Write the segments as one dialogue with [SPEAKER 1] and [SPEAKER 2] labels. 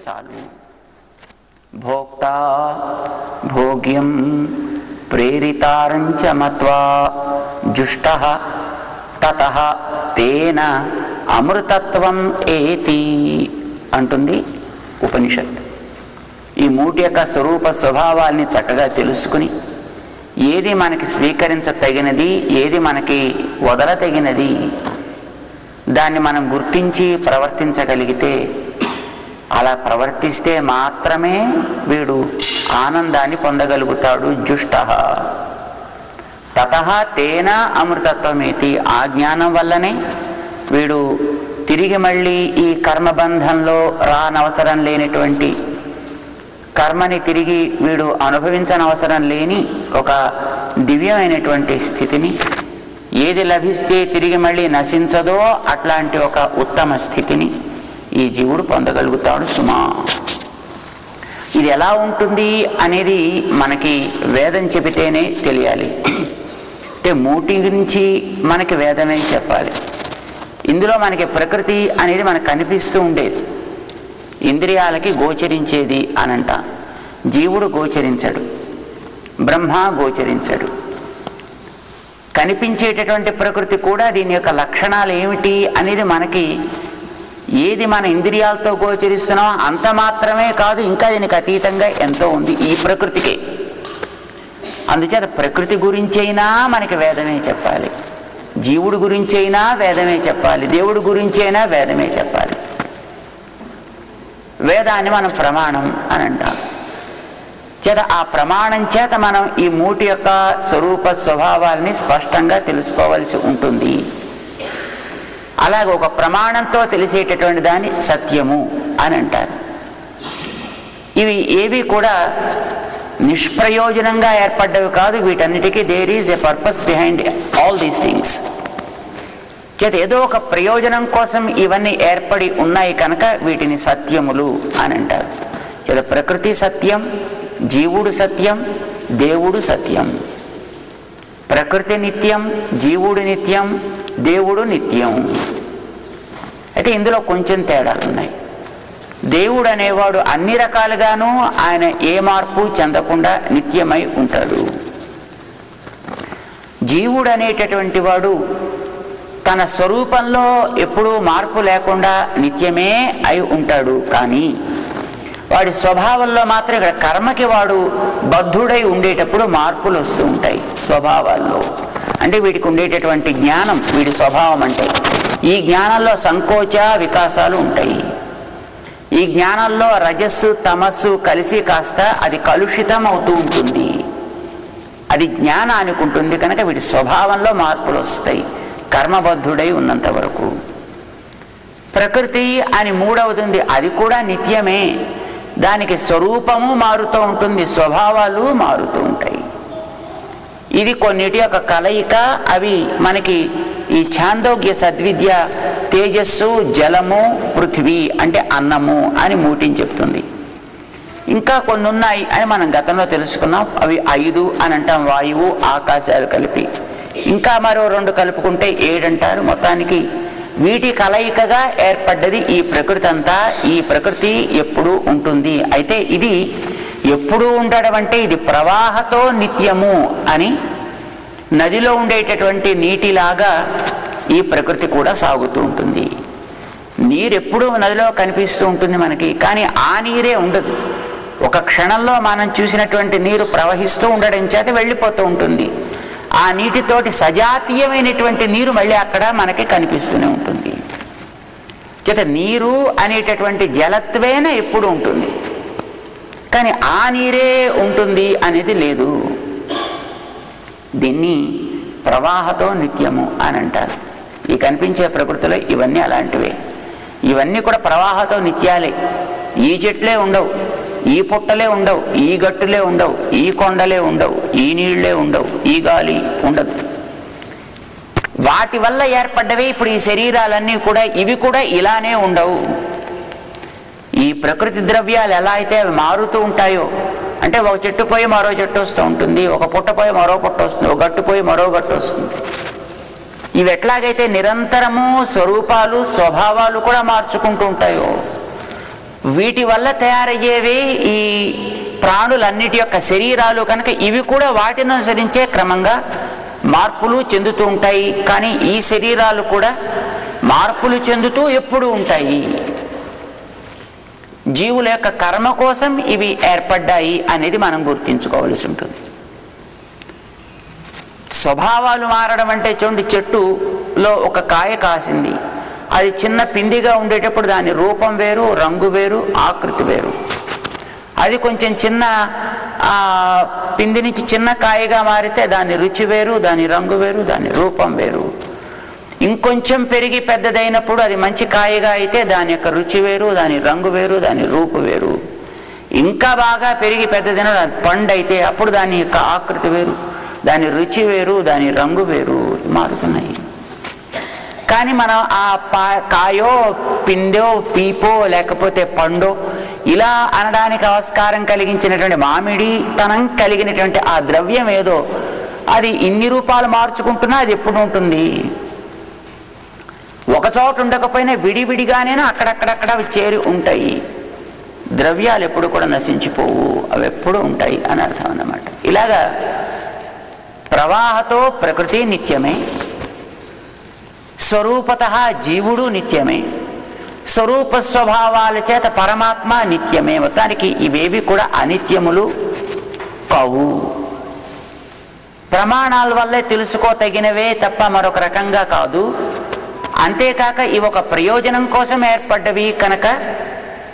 [SPEAKER 1] చాలు. భోక్తా భోగ్యం ప్రేరితారంచ మత్వా జుష్టః తతః తేన అమృతత్వం ఏతి అంటుంది ఉపనిషత్. ఈ మూటి యొక్క స్వరూప స్వభావాల్ని చక్కగా తెలుసుకుని ఏది మనకి స్వీకరించతగినది, ఏది మనకి వదలతగినది, దాన్ని మనం గుర్తించి ప్రవర్తించగలిగితే, అలా ప్రవర్తిస్తే మాత్రమే వీడు ఆనందాన్ని పొందగలుగుతాడు. జుష్టః తతః తేన అమృతత్వమేతి. ఆ జ్ఞానం వల్లనే వీడు తిరిగి మళ్ళీ ఈ కర్మబంధంలో రానవసరం లేనటువంటి కర్మని తిరిగి వీడు అనుభవించనవసరం లేని ఒక దివ్యమైనటువంటి స్థితిని, ఏది లభిస్తే తిరిగి మళ్ళీ నశించదో అట్లాంటి ఒక ఉత్తమ స్థితిని ఈ జీవుడు పొందగలుగుతాడు సుమా. ఇది ఎలా ఉంటుంది అనేది మనకి వేదం చెబితేనే తెలియాలి. అంటే మూటి గురించి మనకి వేదమే చెప్పాలి. ఇందులో మనకి ప్రకృతి అనేది మనకు కనిపిస్తూ ఉండేది, ఇంద్రియాలకి గోచరించేది అనంట. జీవుడు గోచరించడు, బ్రహ్మ గోచరించడు. కనిపించేటటువంటి ప్రకృతి కూడా దీని యొక్క లక్షణాలు ఏమిటి అనేది మనకి, ఏది మన ఇంద్రియాలతో గోచరిస్తున్నామో అంత మాత్రమే కాదు, ఇంకా దీనికి అతీతంగా ఎంతో ఉంది ఈ ప్రకృతికి. అందుచేత ప్రకృతి గురించైనా మనకి వేదమే చెప్పాలి, జీవుడు గురించైనా వేదమే చెప్పాలి, దేవుడి గురించైనా వేదమే చెప్పాలి. వేదాన్ని మనం ప్రమాణం అని అంటాం. చేత ఆ ప్రమాణం చేత మనం ఈ మూటి యొక్క స్వరూప స్వభావాల్ని స్పష్టంగా తెలుసుకోవాల్సి ఉంటుంది. అలాగే ఒక ప్రమాణంతో తెలిసేటటువంటి దాన్ని సత్యము అని అంటారు. ఇవి ఏవి కూడా నిష్ప్రయోజనంగా ఏర్పడ్డవి కాదు. వీటన్నిటికీ there is a purpose behind all these things. చేత ఏదో ఒక ప్రయోజనం కోసం ఇవన్నీ ఏర్పడి ఉన్నాయి కనుక వీటిని సత్యములు అని అంటారు. చేత ప్రకృతి సత్యం, జీవుడు సత్యం, దేవుడు సత్యం. ప్రకృతి నిత్యం, జీవుడు నిత్యం, దేవుడు నిత్యం. అయితే ఇందులో కొంచెం తేడాలు ఉన్నాయి. దేవుడు అనేవాడు అన్ని రకాలుగాను ఆయన ఏ మార్పు చెందకుండా నిత్యమై ఉంటాడు. జీవుడు అనేటటువంటి వాడు తన స్వరూపంలో ఎప్పుడూ మార్పు లేకుండా నిత్యమే అయి ఉంటాడు. కానీ వాడి స్వభావంలో మాత్రం ఇక్కడ కర్మకి వాడు బద్ధుడై ఉండేటప్పుడు మార్పులు వస్తూ ఉంటాయి స్వభావాల్లో. అంటే వీడికి ఉండేటటువంటి జ్ఞానం, వీడి స్వభావం అంటే ఈ జ్ఞానంలో సంకోచ వికాసాలు ఉంటాయి. ఈ జ్ఞానంలో రజస్సు తమస్సు కలిసి కాస్త అది కలుషితం అవుతూ ఉంటుంది. అది జ్ఞానానికి ఉంటుంది కనుక వీడి స్వభావంలో మార్పులు వస్తాయి కర్మబద్ధుడై ఉన్నంత వరకు. ప్రకృతి అని మూడవుతుంది, అది కూడా నిత్యమే. దానికి స్వరూపము మారుతూ ఉంటుంది, స్వభావాలు మారుతూ ఉంటాయి. ఇది కొన్నిటి యొక్క కలయిక. అవి మనకి ఈ ఛాందోగ్య సద్విద్య తేజస్సు, జలము, పృథివీ అంటే అన్నము అని మూటిని చెప్తుంది. ఇంకా కొన్ని ఉన్నాయి అని మనం గతంలో తెలుసుకున్నాం. అవి 5 అని అంటాం, వాయువు ఆకాశాలు కలిపి. ఇంకా మరో 2 కలుపుకుంటే 7 అంటారు. మొత్తానికి వీటి కలయికగా ఏర్పడ్డది ఈ ప్రకృతి అంతా. ఈ ప్రకృతి ఎప్పుడూ ఉంటుంది. అయితే ఇది ఎప్పుడూ ఉండడం అంటే ఇది ప్రవాహతో నిత్యము అని, నదిలో ఉండేటటువంటి నీటిలాగా ఈ ప్రకృతి కూడా సాగుతూ ఉంటుంది. నీరు ఎప్పుడూ నదిలో కనిపిస్తూ ఉంటుంది మనకి, కానీ ఆ నీరే ఉండదు. ఒక క్షణంలో మనం చూసినటువంటి నీరు ప్రవహిస్తూ ఉండడం చేత వెళ్ళిపోతూ ఉంటుంది. ఆ నీటితోటి సజాతీయమైనటువంటి నీరు మళ్ళీ అక్కడ మనకి కనిపిస్తూనే ఉంటుంది. చేత నీరు అనేటటువంటి జలత్వేన ఎప్పుడు ఉంటుంది, కానీ ఆ నీరే ఉంటుంది అనేది లేదు. దీన్ని ప్రవాహతో నిత్యము అని అంటారు. ఈ కనిపించే ప్రకృతిలో ఇవన్నీ అలాంటివే. ఇవన్నీ కూడా ప్రవాహతో నిత్యాలే. ఈ చెట్లే ఉండవు, ఈ పుట్టలే ఉండవు, ఈ గట్టులే ఉండవు, ఈ కొండలే ఉండవు, ఈ నీళ్లే ఉండవు, ఈ గాలి ఉండదు. వాటి వల్ల ఏర్పడ్డవే ఇప్పుడు ఈ శరీరాలన్నీ కూడా. ఇవి కూడా ఇలానే ఉండవు. ఈ ప్రకృతి ద్రవ్యాలు ఎలా అయితే అవి మారుతూ ఉంటాయో, అంటే ఒక చెట్టు పోయి మరో చెట్టు వస్తూ ఉంటుంది, ఒక పుట్ట పోయి మరో పుట్ట వస్తుంది, ఒక గట్టు పోయి మరో గట్టు వస్తుంది. ఇవి ఎట్లాగైతే నిరంతరము స్వరూపాలు స్వభావాలు కూడా మార్చుకుంటూ ఉంటాయో, వీటి వల్ల తయారయ్యేవి ఈ ప్రాణులన్నిటి యొక్క శరీరాలు కనుక ఇవి కూడా వాటిని అనుసరించే క్రమంగా మార్పులు చెందుతూ ఉంటాయి. కానీ ఈ శరీరాలు కూడా మార్పులు చెందుతూ ఎప్పుడూ ఉంటాయి. జీవుల యొక్క కర్మ కోసం ఇవి ఏర్పడ్డాయి అనేది మనం గుర్తించుకోవాల్సి ఉంటుంది. స్వభావాలు మారడం అంటే చూడండి, చెట్టులో ఒక కాయ కాసింది, అది చిన్న పిండిగా ఉండేటప్పుడు దాని రూపం వేరు, రంగు వేరు, ఆకృతి వేరు. అది కొంచెం చిన్న పిండి నుంచి చిన్న కాయగా మారితే దాని రుచి వేరు, దాని రంగు వేరు, దాని రూపం వేరు. ఇంకొంచెం పెరిగి పెద్దదైనప్పుడు అది మంచి కాయగా అయితే దాని యొక్క రుచి వేరు, దాని రంగు వేరు, దాని రూపు వేరు. ఇంకా బాగా పెరిగి పెద్దదైన పండు అయితే అప్పుడు దాని యొక్క ఆకృతి వేరు, దాని రుచి వేరు, దాని రంగు వేరు మారుతున్నాయి. కానీ మనం ఆ కాయో పిండో పీపో లేకపోతే పండో ఇలా అనడానికి ఆస్కారం కలిగించినటువంటి మామిడితనం కలిగినటువంటి ఆ ద్రవ్యం ఏదో అది ఇన్ని రూపాలు మార్చుకుంటున్నా అది ఎప్పుడు ఉంటుంది. ఒకచోట ఉండకపోయినా విడివిడిగానే అక్కడక్కడక్కడ అవి చేరి ఉంటాయి. ద్రవ్యాలు ఎప్పుడు కూడా నశించిపోవు, అవి ఎప్పుడు ఉంటాయి అని అర్థం అన్నమాట. ఇలాగా ప్రవాహతో ప్రకృతి నిత్యమే, స్వరూపత జీవుడు నిత్యమే, స్వరూప స్వభావాల చేత పరమాత్మ నిత్యమే. మొత్తానికి ఇవేవి కూడా అనిత్యములు కావు. ప్రమాణాల వల్లే తెలుసుకోదగినవే తప్ప మరొక రకంగా కాదు. అంతేకాక ఇవి ఒక ప్రయోజనం కోసం ఏర్పడ్డవి కనుక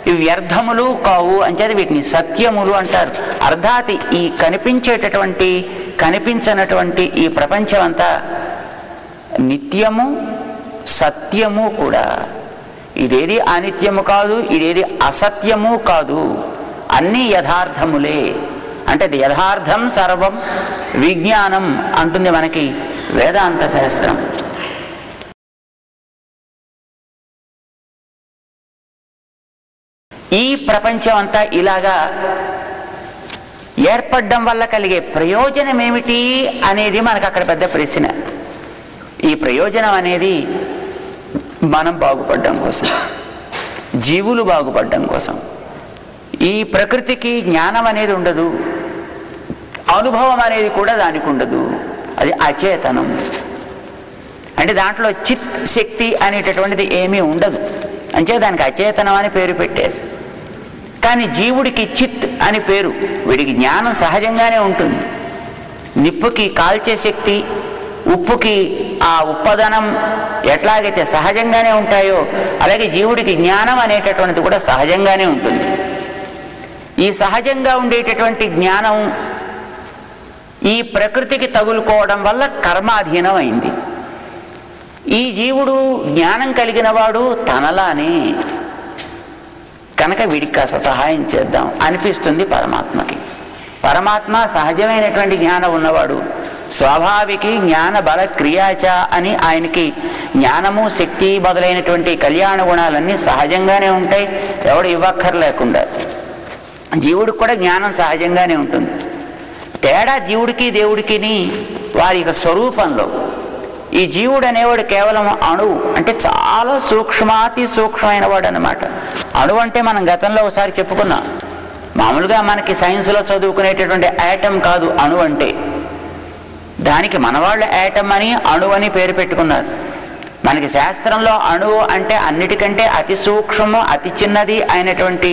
[SPEAKER 1] ఇవి వ్యర్థములు కావు. అంచేది వీటిని సత్యములు అంటారు. అర్థాత్ ఈ కనిపించేటటువంటి కనిపించనటువంటి ఈ ప్రపంచం అంతా నిత్యము సత్యము కూడా. ఇదేది అనిత్యము కాదు, ఇదేది అసత్యము కాదు, అన్నీ యథార్థములే. అంటే అది యథార్థం సర్వం విజ్ఞానం అంటుంది మనకి వేదాంత శాస్త్రం. ఈ ప్రపంచం అంతా ఇలాగా ఏర్పడడం వల్ల కలిగే ప్రయోజనం ఏమిటి అనేది మనకు అక్కడ పెద్ద ప్రశ్న. ఈ ప్రయోజనం అనేది మనం బాగుపడడం కోసం, జీవులు బాగుపడడం కోసం. ఈ ప్రకృతికి జ్ఞానం అనేది ఉండదు, అనుభవం అనేది కూడా దానికి ఉండదు. అది అచేతనం. అంటే దాంట్లో చిత్ శక్తి అనేటటువంటిది ఏమీ ఉండదు. అంటే దానికి అచేతనం అని పేరు పెట్టారు. కానీ జీవుడికి చిత్ అని పేరు. వీడికి జ్ఞానం సహజంగానే ఉంటుంది. నిప్పుకి కాల్చే శక్తి, ఉప్పుకి ఆ ఉప్పదనం ఎట్లాగైతే సహజంగానే ఉంటాయో అలాగే జీవుడికి జ్ఞానం అనేటటువంటిది కూడా సహజంగానే ఉంటుంది. ఈ సహజంగా ఉండేటటువంటి జ్ఞానం ఈ ప్రకృతికి తగులుకోవడం వల్ల కర్మాధీనం అయింది. ఈ జీవుడు జ్ఞానం కలిగిన వాడు తనలానే కనుక వీడికి కాస్త సహాయం చేద్దాం అనిపిస్తుంది పరమాత్మకి. పరమాత్మ సహజమైనటువంటి జ్ఞానం ఉన్నవాడు, స్వాభావికి జ్ఞాన బల క్రియాచ అని ఆయనకి జ్ఞానము శక్తి మొదలైనటువంటి కళ్యాణ గుణాలన్నీ సహజంగానే ఉంటాయి, ఎవడు ఇవ్వక్కర్లేకుండా. జీవుడికి కూడా జ్ఞానం సహజంగానే ఉంటుంది. తేడా జీవుడికి దేవుడికి వారి యొక్క స్వరూపంలో. ఈ జీవుడు అనేవాడు కేవలం అణువు, అంటే చాలా సూక్ష్మాతి సూక్ష్మమైన వాడు అన్నమాట. అణువు అంటే మనం గతంలో ఒకసారి చెప్పుకున్నాం. మామూలుగా మనకి సైన్స్లో చదువుకునేటటువంటి యాటమ్ కాదు అణువు అంటే. దానికి మనవాళ్ళు యాటమ్ అని అణువు అని పేరు పెట్టుకున్నారు. మనకి శాస్త్రంలో అణువు అంటే అన్నిటికంటే అతి సూక్ష్మము అతి చిన్నది అయినటువంటి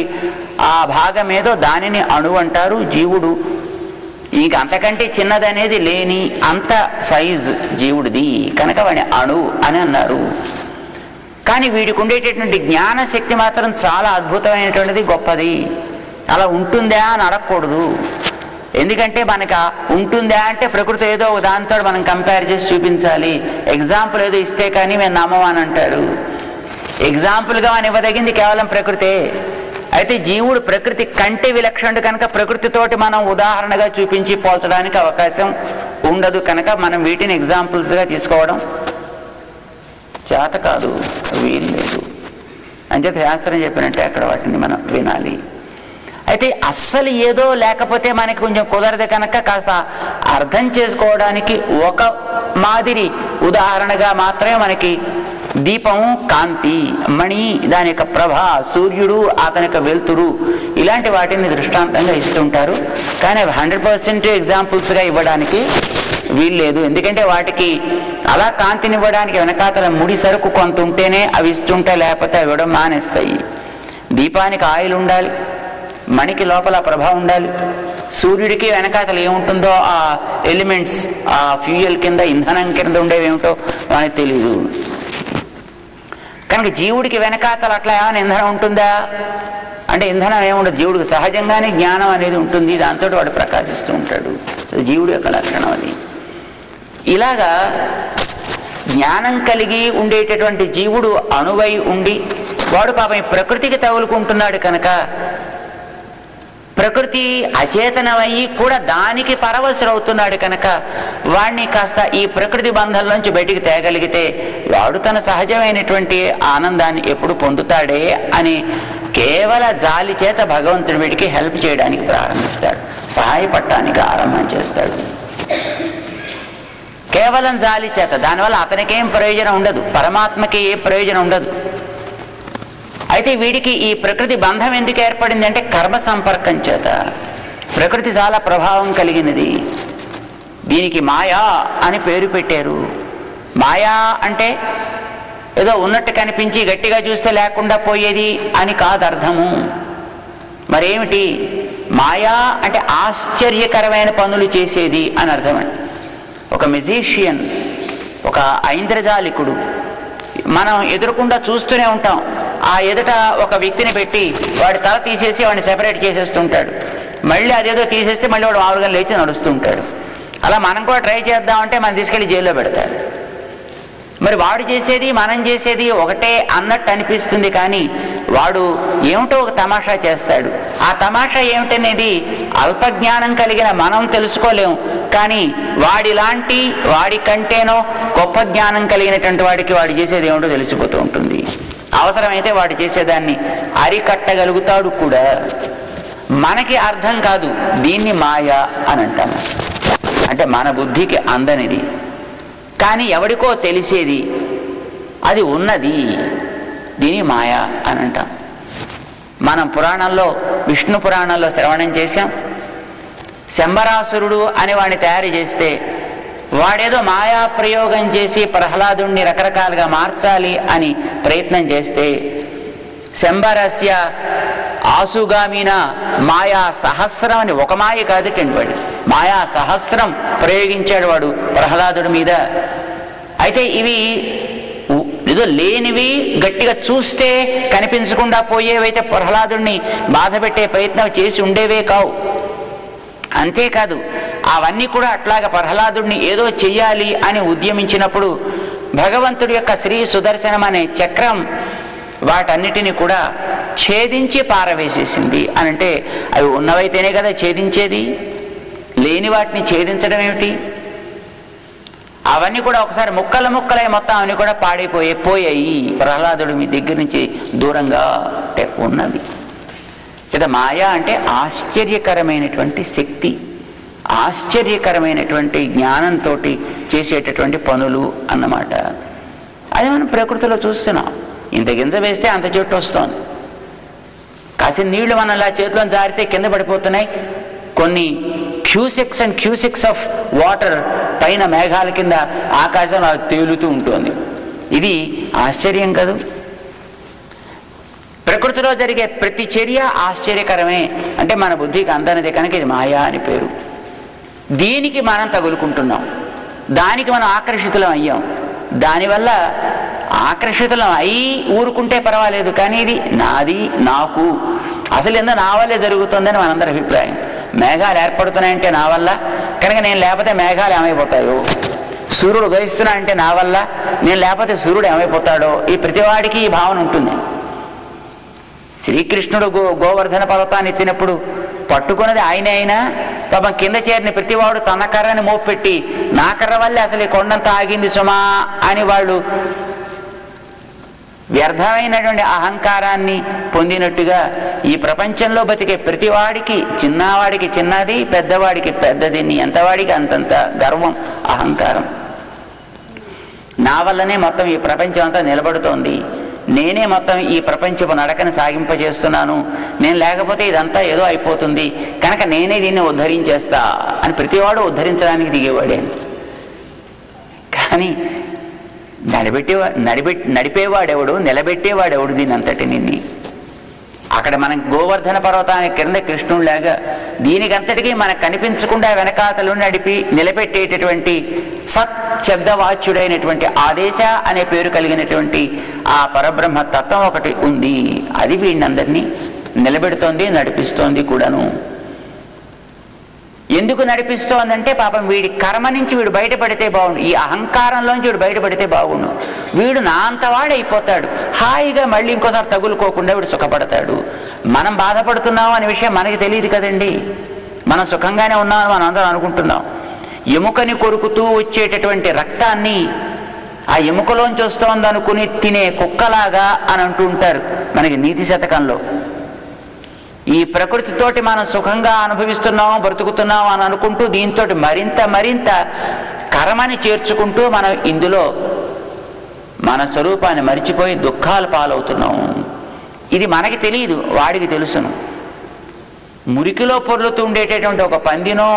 [SPEAKER 1] ఆ భాగం ఏదో దానిని అణువు అంటారు. జీవుడు ఇంక అంతకంటే చిన్నదనేది లేని అంత సైజు జీవుడిది కనుక వాడిని అణువు అని అన్నారు. కానీ వీడికి ఉండేటటువంటి జ్ఞానశక్తి మాత్రం చాలా అద్భుతమైనటువంటిది, గొప్పది. అలా ఉంటుందా అని అడగకూడదు. ఎందుకంటే మనకు ఉంటుందా అంటే ప్రకృతి ఏదో దాంతో మనం కంపేర్ చేసి చూపించాలి. ఎగ్జాంపుల్ ఏదో ఇస్తే కానీ మేము నమ్మమని అంటారు. ఎగ్జాంపుల్గా మనం ఇవ్వదగింది కేవలం ప్రకృతే. అయితే జీవుడు ప్రకృతి కంటే విలక్షణుడు కనుక ప్రకృతితోటి మనం ఉదాహరణగా చూపించి పోల్చడానికి అవకాశం ఉండదు. కనుక మనం వీటిని ఎగ్జాంపుల్స్గా తీసుకోవడం చేత కాదు, వీలు లేదు. అంచేత శాస్త్రం చెప్పినట్టే అక్కడ వాటిని మనం వినాలి. అయితే అస్సలు ఏదో లేకపోతే మనకి కొంచెం కుదరదు కనుక కాస్త అర్థం చేసుకోవడానికి ఒక మాదిరి ఉదాహరణగా మాత్రమే మనకి దీపము కాంతి, మణి దాని యొక్క ప్రభ, సూర్యుడు అతని యొక్క వెలుతురు, ఇలాంటి వాటిని దృష్టాంతంగా ఇస్తుంటారు. కానీ అవి 100% ఎగ్జాంపుల్స్గా ఇవ్వడానికి వీల్లేదు. ఎందుకంటే వాటికి అలా కాంతినివ్వడానికి వెనకాతల ముడి సరుకు కొంత ఉంటేనే అవి ఇస్తుంటే, లేకపోతే అవి ఇవ్వడం మానేస్తాయి. దీపానికి ఆయిల్ ఉండాలి, మణికి లోపల ప్రభ ఉండాలి, సూర్యుడికి వెనకాతల ఏముంటుందో ఆ ఎలిమెంట్స్, ఆ ఫ్యూయల్ కింద, ఇంధనం కింద ఉండేవి ఏమిటో మనకి తెలియదు. కనుక జీవుడికి వెనకాతల అట్లా ఏమైనా ఇంధనం ఉంటుందా అంటే ఇంధనం ఏముండదు. జీవుడికి సహజంగానే జ్ఞానం అనేది ఉంటుంది, దాంతో వాడు ప్రకాశిస్తూ ఉంటాడు. జీవుడి యొక్క లక్షణం అది. ఇలాగా జ్ఞానం కలిగి ఉండేటటువంటి జీవుడు అణువై ఉండి వాడు పాపం ప్రకృతికి తగులుకుంటున్నాడు కనుక, ప్రకృతి అచేతనమయ్యి కూడా దానికి పరవశులవుతున్నాడు కనుక వాడిని కాస్త ఈ ప్రకృతి బంధంలోంచి బయటికి తేగలిగితే వాడు తన సహజమైనటువంటి ఆనందాన్ని ఎప్పుడు పొందుతాడే అని కేవల జాలి చేత భగవంతుడి వీడికి హెల్ప్ చేయడానికి ప్రారంభిస్తాడు, సహాయపడటానికి ఆరంభం చేస్తాడు. కేవలం జాలి చేత, దానివల్ల అతనికేం ప్రయోజనం ఉండదు, పరమాత్మకి ఏ ప్రయోజనం ఉండదు. అయితే వీడికి ఈ ప్రకృతి బంధం ఎందుకు ఏర్పడింది అంటే కర్మ సంపర్కం చేత. ప్రకృతి చాలా ప్రభావం కలిగినది, దీనికి మాయా అని పేరు పెట్టారు. మాయా అంటే ఏదో ఉన్నట్టు కనిపించి గట్టిగా చూస్తే లేకుండా పోయేది అని కాదు అర్థము. మరేమిటి మాయా అంటే? ఆశ్చర్యకరమైన పనులు చేసేది అని అర్థమండి. ఒక మెజీషియన్, ఒక ఐంద్రజాలికుడు మనం ఎదురుకుండా చూస్తూనే ఉంటాం. ఆ ఎదుట ఒక వ్యక్తిని పెట్టి వాడి తల తీసేసి వాడిని సెపరేట్ చేసేస్తుంటాడు, మళ్ళీ అదేదో తీసేస్తే మళ్ళీ వాడు మామూలుగా లేచి నడుస్తూ ఉంటాడు. అలా మనం కూడా ట్రై చేద్దామంటే మనం తీసుకెళ్ళి జైల్లో పెడతారు. మరి వాడు చేసేది మనం చేసేది ఒకటే అన్నట్టు అనిపిస్తుంది, కానీ వాడు ఏమిటో ఒక తమాషా చేస్తాడు. ఆ తమాషా ఏమిటనేది అల్పజ్ఞానం కలిగిన మనం తెలుసుకోలేం, కానీ వాడి కంటేనో గొప్ప జ్ఞానం కలిగినటువంటి వాడికి వాడు చేసేది ఏమిటో తెలిసిపోతూ ఉంటుంది. అవసరమైతే వాడు చేసేదాన్ని అరికట్టగలుగుతాడు కూడా. మనకి అర్థం కాదు, దీన్ని మాయ అని అంటాము. అంటే మన బుద్ధికి అందనిది, కానీ ఎవడికో తెలిసేది, అది ఉన్నది, దీని మాయ అని అంటాం. మనం పురాణంలో, విష్ణు పురాణంలో శ్రవణం చేశాం. శంబరాసురుడు అని వాడిని తయారు చేస్తే వాడేదో మాయా ప్రయోగం చేసి ప్రహ్లాదుణ్ణి రకరకాలుగా మార్చాలి అని ప్రయత్నం చేస్తే శంబరస్య ఆసుగామిన మాయా సహస్రం అని, ఒక మాయ కాదుటండి, వాడు మాయా సహస్రం ప్రయోగించాడు వాడు ప్రహ్లాదుడి మీద. అయితే ఇవి ఏదో లేనివి, గట్టిగా చూస్తే కనిపించకుండా పోయేవైతే ప్రహ్లాదుడిని బాధ పెట్టే ప్రయత్నం చేసి ఉండేవే కావు. అంతేకాదు అవన్నీ కూడా అట్లాగా ప్రహ్లాదుడిని ఏదో చెయ్యాలి అని ఉద్యమించినప్పుడు భగవంతుడి యొక్క శ్రీ సుదర్శనం అనే చక్రం వాటన్నిటిని కూడా ఛేదించి పారవేసేసింది. అనంటే అవి ఉన్నవైతేనే కదా ఛేదించేది, లేని వాటిని ఛేదించడం ఏమిటి? అవన్నీ కూడా ఒకసారి ముక్కలై మొత్తం అవన్నీ కూడా పోయాయి ప్రహ్లాదుడు మీ దగ్గర నుంచి దూరంగా ఉన్నవి. లేదా మాయా అంటే ఆశ్చర్యకరమైనటువంటి శక్తి, ఆశ్చర్యకరమైనటువంటి జ్ఞానంతో చేసేటటువంటి పనులు అన్నమాట. అది మనం ప్రకృతిలో చూస్తున్నాం. ఇంత గింజ వేస్తే అంత చెట్టు వస్తుంది. కాసిన నీళ్లు మనం ఇలా చేతిలో జారితే కింద పడిపోతున్నాయి. కొన్ని cusecs and cusecs of water పైన మేఘాల కింద ఆకాశం తేలుతూ ఉంటుంది. ఇది ఆశ్చర్యం కదూ. ప్రకృతిలో జరిగే ప్రతి చర్య ఆశ్చర్యకరమే. అంటే మన బుద్ధికి అందనిదే కనుక ఇది మాయా అని పేరు. దీనికి మనం తగులుకుంటున్నాం, దానికి మనం ఆకర్షితులం అయ్యాం. దానివల్ల ఆకర్షితులం అయి ఊరుకుంటే పర్వాలేదు, కానీ ఇది నాది, నాకు, అసలు ఎంత నా వల్లే జరుగుతుందని మనందరి అభిప్రాయం. మేఘాలు ఏర్పడుతున్నాయంటే నా వల్ల, కనుక నేను లేకపోతే మేఘాలు ఏమైపోతాయో. సూర్యుడు ఉదయిస్తున్నాడంటే నా వల్ల, నేను లేకపోతే సూర్యుడు ఏమైపోతాడో. ఈ ప్రతివాడికి ఈ భావన ఉంటుంది. శ్రీకృష్ణుడు గోవర్ధన పర్వతాన్ని ఎత్తినప్పుడు పట్టుకున్నది ఆయనే అయినా పాపం కింద చేరిన ప్రతివాడు తన కర్రని మోపెట్టి నా కర్ర వల్లే అసలు ఈ కొండంతా ఆగింది సుమా అని వాళ్ళు వ్యర్థమైనటువంటి అహంకారాన్ని పొందినట్టుగా ఈ ప్రపంచంలో బతికే ప్రతివాడికి, చిన్నవాడికి చిన్నది, పెద్దవాడికి పెద్దది, ఎంతవాడికి అంతంత గర్వం, అహంకారం. నా వల్లనే మొత్తం ఈ ప్రపంచం అంతా నిలబడుతోంది, నేనే మొత్తం ఈ ప్రపంచపు నడకను సాగింపజేస్తున్నాను, నేను లేకపోతే ఇదంతా ఏదో అయిపోతుంది, కనుక నేనే దీన్ని ఉద్ధరించేస్తా అని ప్రతివాడు ఉద్ధరించడానికి దిగేవాడే. కానీ నడిపేవాడెవడు, నిలబెట్టేవాడెవడు దీని అంతటిని? అక్కడ మనం గోవర్ధన పర్వతానికి కింద కృష్ణుడిలాగా దీనికంతటికీ మనకు కనిపించకుండా వెనకాతలు నడిపి నిలబెట్టేటటువంటి సత్శబ్దవాచ్యుడైనటువంటి ఆదేశ అనే పేరు కలిగినటువంటి ఆ పరబ్రహ్మ తత్వం ఒకటి ఉంది. అది వీడినందరినీ నిలబెడుతోంది, నడిపిస్తోంది కూడాను. ఎందుకు నడిపిస్తోందంటే పాపం వీడి కర్మ నుంచి వీడు బయటపడితే బాగుండు, ఈ అహంకారంలోంచి వీడు బయటపడితే బాగుండు, వీడు నా అంతవాడైపోతాడు, హాయిగా మళ్ళీ ఇంకోసారి తగులుకోకుండా వీడు సుఖపడతాడు. మనం బాధపడుతున్నాం అనే విషయం మనకి తెలియదు కదండి, మనం సుఖంగానే ఉన్నామని మనం అందరం అనుకుంటున్నాం. ఎముకని కొరుకుతూ వచ్చేటటువంటి రక్తాన్ని ఆ ఎముకలోంచి వస్తోంది అనుకుని తినే కుక్కలాగా అని అంటూ ఉంటారు మనకి నీతి శతకంలో. ఈ ప్రకృతితోటి మనం సుఖంగా అనుభవిస్తున్నాం, బ్రతుకుతున్నాం అని అనుకుంటూ దీంతో మరింత కర్మని చేర్చుకుంటూ మనం ఇందులో మన స్వరూపాన్ని మరిచిపోయి దుఃఖాలు పాలవుతున్నాం. ఇది మనకి తెలియదు, వాడికి తెలుసును. మురికిలో పొర్లుతూ ఉండేటటువంటి ఒక పందినో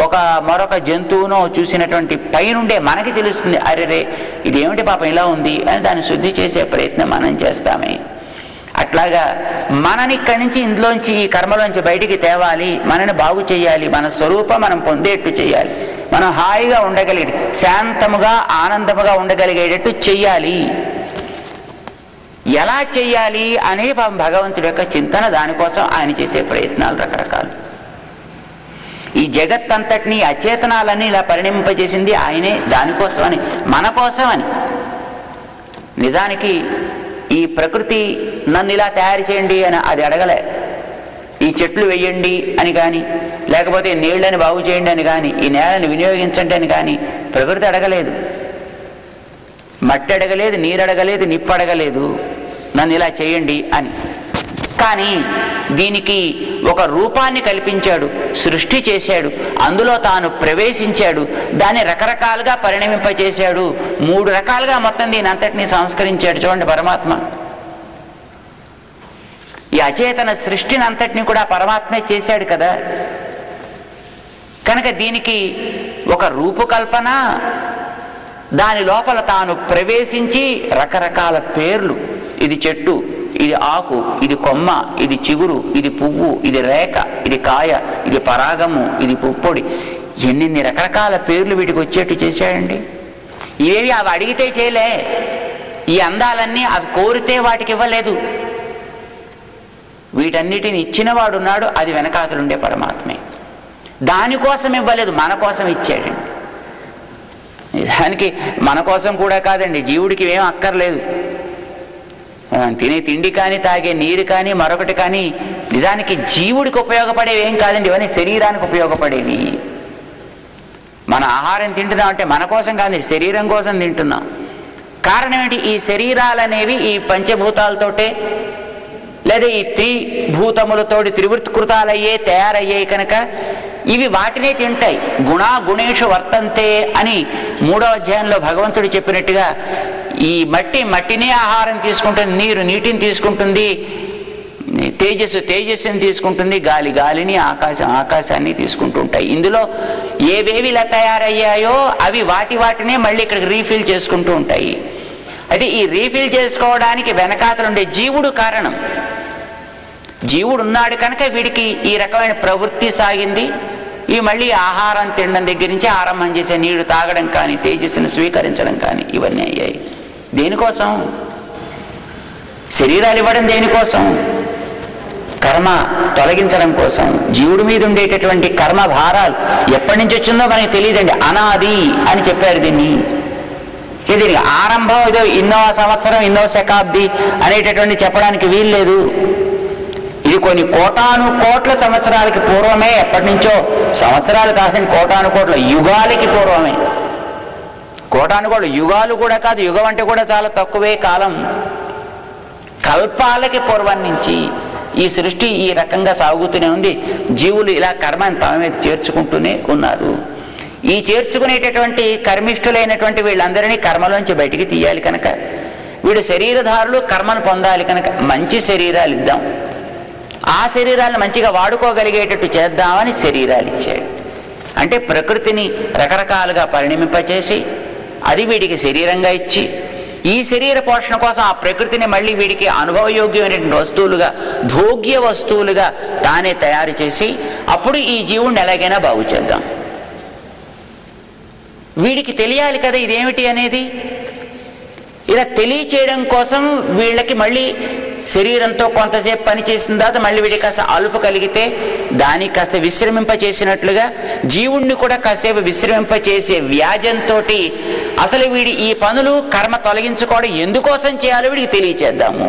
[SPEAKER 1] ఒక మరొక జంతువునో చూసినటువంటి పైనుండే మనకి తెలుస్తుంది, అరెరే ఇదేమిటి పాపం ఇలా ఉంది అని దాన్ని శుద్ధి చేసే ప్రయత్నం మనం చేస్తామే. అట్లాగా మనని ఇక్కడి నుంచి ఇందులోంచి ఈ కర్మలోంచి బయటికి తేవాలి, మనని బాగు చేయాలి, మన స్వరూపం మనం పొందేట్టు చేయాలి, మనం హాయిగా ఉండగలిగే శాంతముగా ఆనందముగా ఉండగలిగేటట్టు చెయ్యాలి. ఎలా చెయ్యాలి అనేది భగవంతుడి యొక్క చింతన, దానికోసం ఆయన చేసే ప్రయత్నాలు రకరకాలు. ఈ జగత్తంతటినీ అచేతనాలన్నీ ఇలా పరిణమింపజేసింది ఆయనే, దానికోసమని, మన కోసమని. నిజానికి ఈ ప్రకృతి నన్ను ఇలా తయారు చేయండి అని అది అడగలే, ఈ చెట్లు వేయండి అని కానీ, లేకపోతే నీళ్ళని బాగు చేయండి అని కానీ, ఈ నేలని వినియోగించండి అని కానీ ప్రకృతి అడగలేదు. మట్టి అడగలేదు, నీరు అడగలేదు, నిప్పు అడగలేదు నన్ను ఇలా చేయండి అని. కానీ దీనికి ఒక రూపాన్ని కల్పించాడు, సృష్టి చేశాడు, అందులో తాను ప్రవేశించాడు, దాన్ని రకరకాలుగా పరిణమింపజేశాడు, 3 రకాలుగా మొత్తం దీని అంతటినీ సంస్కరించాడు. చూడండి, పరమాత్మ ఈ అచేతన సృష్టిని అంతటినీ కూడా పరమాత్మే చేశాడు కదా. కనుక దీనికి ఒక రూపకల్పన, దాని లోపల తాను ప్రవేశించి రకరకాల పేర్లు, ఇది చెట్టు, ఇది ఆకు, ఇది కొమ్మ, ఇది చిగురు, ఇది పువ్వు, ఇది రేఖ, ఇది కాయ, ఇది పరాగము, ఇది పుప్పొడి, ఎన్ని రకరకాల పేర్లు వీటికి వచ్చేట్టు చేశాడండి. ఇవేవి అవి అడిగితే చేయలే, ఈ అందాలన్నీ అవి కోరితే వాటికి ఇవ్వలేదు. వీటన్నిటిని ఇచ్చినవాడున్నాడు, అది వెనకాతలుండే పరమాత్మే. దానికోసం ఇవ్వలేదు, మన కోసం ఇచ్చాడండి. నిజానికి మన కోసం కూడా కాదండి, జీవుడికి ఏం అక్కర్లేదు. తినే తిండి కానీ, తాగే నీరు కానీ, మరొకటి కానీ నిజానికి జీవుడికి ఉపయోగపడేవి ఏం కాదండి, ఇవన్నీ శరీరానికి ఉపయోగపడేవి. మన ఆహారం తింటున్నాం అంటే మన కోసం కాదు, శరీరం కోసం తింటున్నాం. కారణం ఏంటి? ఈ శరీరాలనేవి ఈ పంచభూతాలతోటే లేదా ఈ త్రిభూతములతోటి త్రివృత్కృతాలయ్యే తయారయ్యాయి కనుక ఇవి వాటినే తింటాయి. గుణేషు వర్తంతే అని 3వ అధ్యాయంలో భగవంతుడు చెప్పినట్టుగా ఈ మట్టినే ఆహారం తీసుకుంటుంది, నీరు నీటిని తీసుకుంటుంది, తేజస్సుని తీసుకుంటుంది, గాలిని, ఆకాశాన్ని తీసుకుంటూ ఉంటాయి. ఇందులో ఏవేవి ఇలా తయారయ్యాయో అవి వాటినే మళ్ళీ ఇక్కడికి రీఫిల్ చేసుకుంటూ ఉంటాయి. అయితే ఈ రీఫిల్ చేసుకోవడానికి వెనకాతలుండే జీవుడు కారణం. జీవుడు ఉన్నాడు కనుక వీడికి ఈ రకమైన ప్రవృత్తి సాగింది. ఇవి మళ్ళీ ఆహారం తినడం దగ్గర నుంచి ఆరంభం చేసే నీరు తాగడం కానీ, తేజస్సును స్వీకరించడం కానీ ఇవన్నీ అయ్యాయి. దేనికోసం? శరీరాలు ఇవ్వడం దేనికోసం? కర్మ తొలగించడం కోసం. జీవుడి మీద ఉండేటటువంటి కర్మ భారాలు ఎప్పటి నుంచి వచ్చిందో మనకి తెలియదండి, అనాది అని చెప్పారు దీన్ని. దీనికి ఆరంభం ఏదో ఇన్నో సంవత్సరం, ఇన్నో శతాబ్ది అనేటటువంటి చెప్పడానికి వీల్లేదు. ఇది కొన్ని కోట్ల సంవత్సరాలకి పూర్వమే, ఎప్పటి నుంచో, సంవత్సరాలు కాదని కోట్ల యుగాలకి పూర్వమే. కోటానుకోట్ల యుగాలు కూడా కాదు, యుగం అంటే కూడా చాలా తక్కువే కాలం, కల్పాలకి పూర్వం నుంచి ఈ సృష్టి ఈ రకంగా సాగుతూనే ఉంది. జీవులు ఇలా కర్మని తమ మీద చేర్చుకుంటూనే ఉన్నారు. ఈ చేర్చుకునేటటువంటి కర్మిష్ఠులైనటువంటి వీళ్ళందరినీ కర్మలోంచి బయటికి తీయాలి కనుక, వీడు శరీరధారులు కర్మను పొందాలి కనుక మంచి శరీరాలు ఇద్దాం, ఆ శరీరాలను మంచిగా వాడుకోగలిగేటట్టు చేద్దామని శరీరాలు ఇచ్చాడు. అంటే ప్రకృతిని రకరకాలుగా పరిణమింపచేసి అది వీడికి శరీరంగా ఇచ్చి, ఈ శరీర పోషణ కోసం ఆ ప్రకృతిని మళ్ళీ వీడికి అనుభవయోగ్యమైనటువంటి వస్తువులుగా, భోగ్య వస్తువులుగా తానే తయారు చేసి అప్పుడు ఈ జీవుణ్ణి ఎలాగైనా బాగు చేద్దాం. వీడికి తెలియాలి కదా ఇదేమిటి అనేది. ఇలా తెలియచేయడం కోసం వీళ్ళకి మళ్ళీ శరీరంతో కొంతసేపు పనిచేసిన తర్వాత మళ్ళీ వీడికి కాస్త అలుపు కలిగితే దానికి కాస్త విశ్రమింపచేసినట్లుగా జీవుణ్ణి కూడా కాసేపు విశ్రమింపచేసే వ్యాజంతో అసలు వీడి ఈ పనులు కర్మ తొలగించుకోవడం ఎందుకోసం చేయాలో వీడికి తెలియచేద్దాము.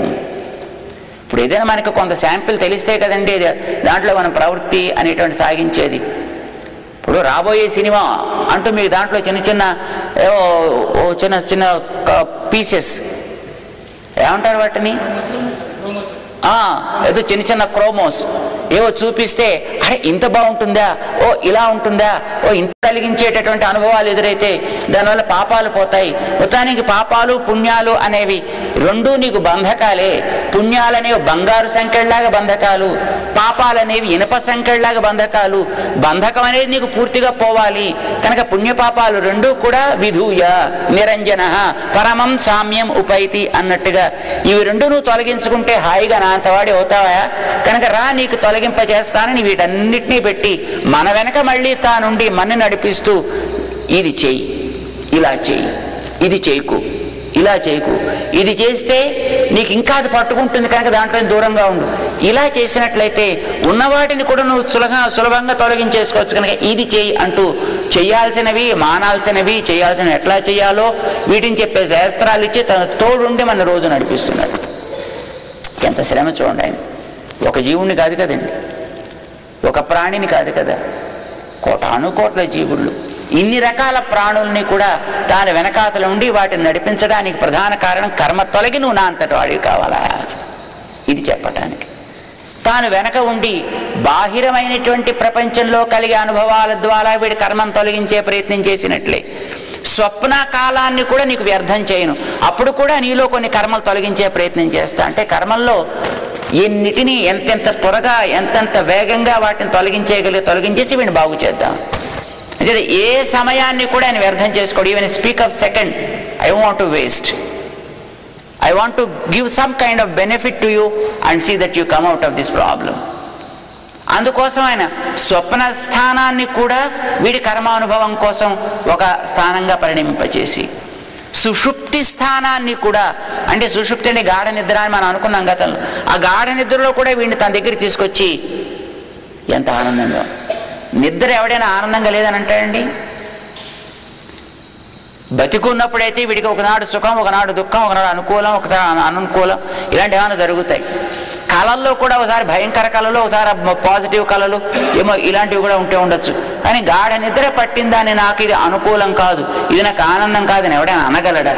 [SPEAKER 1] ఇప్పుడు ఏదైనా మనకు కొంత శాంపిల్ తెలిస్తే కదండి దాంట్లో మనం ప్రవృత్తి అనేటువంటి సాగించేది. ఇప్పుడు రాబోయే సినిమా అంటూ మీకు దాంట్లో చిన్న చిన్న చిన్న చిన్న పీసెస్ ఏమంటారు వాటిని, ఏదో చిన్న చిన్న క్రోమోస్ ఏవో చూపిస్తే అరే ఇంత బాగుంటుందా, ఓ ఇలా ఉంటుందా, ఓ ఇంత కలిగించేటటువంటి అనుభవాలు ఎదురైతే దానివల్ల పాపాలు పోతాయి. మొత్తానికి పాపాలు పుణ్యాలు అనేవి రెండూ నీకు బంధకాలే. పుణ్యాలనేవి బంగారు సంఖ్యలాగా బంధకాలు, పాపాలనేవి ఇనప సంఖ్యలాగా బంధకాలు. బంధకం అనేది నీకు పూర్తిగా పోవాలి కనుక పుణ్యపాపాలు రెండూ కూడా విధూయ నిరంజన పరమం సామ్యం ఉపైతి అన్నట్టుగా ఇవి రెండు నువ్వు తొలగించుకుంటే హాయిగా నా అంతవాడి అవుతావా కనుక రా నీకు తొలగింపజేస్తానని వీటన్నిటినీ పెట్టి మన వెనక మళ్ళీ తానుండి మన్ని నడిపిస్తూ ఇది చెయ్యి, ఇలా చెయ్యి, ఇది చేయకు, ఇలా చేయకు, ఇది చేస్తే నీకు ఇంకా అది పట్టుకుంటుంది కనుక దాంట్లో దూరంగా ఉండు, ఇలా చేసినట్లయితే ఉన్నవాటిని కూడా నువ్వు సులభంగా తొలగించేసుకోవచ్చు కనుక ఇది చేయి అంటూ చేయాల్సినవి మానాల్సినవి చేయాల్సినవి ఎట్లా చేయాలో వీటిని చెప్పే శాస్త్రాలు ఇచ్చి తన తోడుండి మన రోజు నడిపిస్తున్నాడు. ఎంత శ్రమ చూడండి. ఆయన ఒక జీవుణ్ణి కాదు కదండి, ఒక ప్రాణిని కాదు కదా, కోటానుకోట్ల జీవుళ్ళు, ఇన్ని రకాల ప్రాణుల్ని కూడా తాను వెనకాతలు ఉండి వాటిని నడిపించడానికి ప్రధాన కారణం కర్మ తొలగి నువ్వు నా అంతటి వాడివి కావాలా ఇది చెప్పటానికి. తాను వెనక ఉండి బాహిరమైనటువంటి ప్రపంచంలో కలిగే అనుభవాల ద్వారా వీడి కర్మను తొలగించే ప్రయత్నం చేసినట్లే స్వప్న కాలాన్ని కూడా నీకు వ్యర్థం చేయను, అప్పుడు కూడా నీలో కొన్ని కర్మలు తొలగించే ప్రయత్నం చేస్తా. అంటే కర్మల్లో ఎన్నిటిని ఎంతెంత త్వరగా ఎంతెంత వేగంగా వాటిని తొలగించేసి వీడిని బాగు చేద్దాం. అంటే ఏ సమయాన్ని కూడా ఆయన వ్యర్థం చేసుకోడు. Even speak of second I want to waste, I want to give some kind of benefit to you and see that you come out of this problem. అందుకోసం ఆయన స్వప్న స్థానాన్ని కూడా వీడి కర్మానుభవం కోసం ఒక స్థానంగా పరిణమింపచేసి సుషుప్తి స్థానాన్ని కూడా, అంటే సుషుప్తి అంటే గాఢ నిద్ర అని మనం అనుకున్నాం గతంలో, ఆ గాఢ నిద్రలో కూడా వీడిని తన దగ్గరికి తీసుకొచ్చి ఎంత ఆనందంగా. నిద్ర ఎవడైనా ఆనందంగా లేదని అంటాడండి? బతికున్నప్పుడైతే వీడికి ఒకనాడు సుఖం, ఒకనాడు దుఃఖం, ఒకనాడు అనుకూలం, ఒకసారి అననుకూలం, ఇలాంటి ఏమైనా జరుగుతాయి. కళల్లో కూడా ఒకసారి భయంకర కళలు, ఒకసారి పాజిటివ్ కళలు ఏమో ఇలాంటివి కూడా ఉంటే ఉండొచ్చు. కానీ గాఢ నిద్ర పట్టిందని నాకు ఇది అనుకూలం కాదు, ఇది నాకు ఆనందం కాదని ఎవడైనా అనగలడా?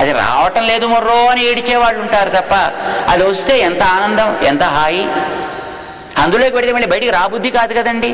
[SPEAKER 1] అది రావటం లేదు మొర్రో అని ఏడిచేవాళ్ళు ఉంటారు తప్ప అది వస్తే ఎంత ఆనందం, ఎంత హాయి. అందులోకి పెడితే మళ్ళీ బయటికి రాబుద్ధి కాదు కదండి.